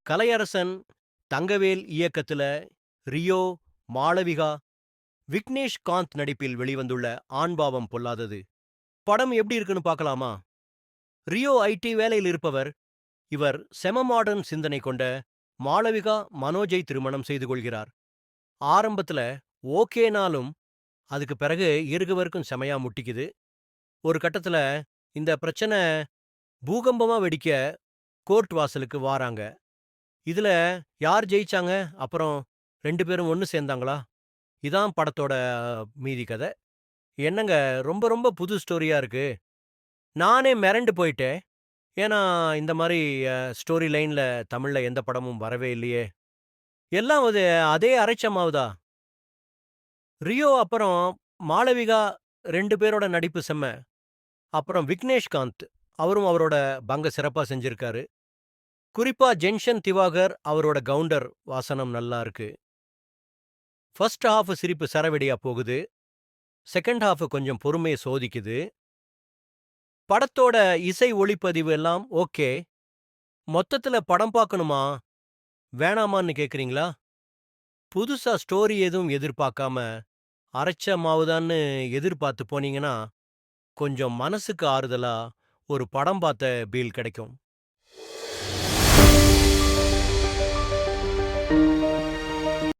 கலையரசன், தங்கவேல் இயக்கத்துல ரியோ, மாளவிகா, விக்னேஷ் காந்த் நடிப்பில் வெளிவந்துள்ள ஆண்பாவம் பொல்லாதது படம் எப்படி இருக்குன்னு பார்க்கலாமா? ரியோ ஐடி வேலையில் இருப்பவர். இவர் செம மாடர்ன் சிந்தனை கொண்ட மாளவிகா மனோஜை திருமணம் செய்து கொள்கிறார். ஆரம்பத்துல ஓகேனாலும் அதுக்கு பிறகு இருவருக்கும் செமையா முட்டிக்குது. ஒரு கட்டத்துல இந்த பிரச்சனை பூகம்பமா வெடிக்க கோர்ட் வாசலுக்கு வாராங்க. இதுல யார் ஜெயிச்சாங்க? அப்புறம் 2 பேரும் ஒண்ணு சேர்ந்தாங்களா? இதான் படத்தோட மீதி கதை. என்னங்க, ரொம்ப ரொம்ப புது ஸ்டோரியா இருக்கு. நானே மிரண்டு போயிட்டேன். ஏன்னா இந்த மாரி ஸ்டோரி லைன்ல தமிழ்ல எந்த படமும் வரவே இல்லையே. எல்லாம் அதே அரைச்ச மாவு தான். ரியோ அப்புறம் மாளவிகா 2 பேரோட நடிப்பு செம்ம. அப்புறம் விக்னேஷ் காந்த் அவரும் அவரோட பங்க சிறப்பா செஞ்சிருக்காரு. குறிப்பா ஜென்ஷன் திவாகர் அவரோட கவுண்டர் வாசனம் நல்லா இருக்கு. ஃபர்ஸ்ட் ஹாஃப் சிரிப்பு சரவெடியா போகுது. செகண்ட் ஹாஃப் கொஞ்சம் பொறுமைய சோதிக்குது. படத்தோட இசை ஒளிப்பதிவு எல்லாம் ஓகே. மொத்தத்துல படம் பார்க்கணுமா? வேணாமான்னு கேக்குறீங்களா? புதுசா ஸ்டோரி எதுவும் எதிர்பார்க்காம, அரைச்ச மாவுதான்னு எதிர்பார்த்து போனீங்கன்னா, கொஞ்சம் மனசுக்கு ஆறுதலா ஒரு படம் பார்த்த ஃபீல் கிடைக்கும்.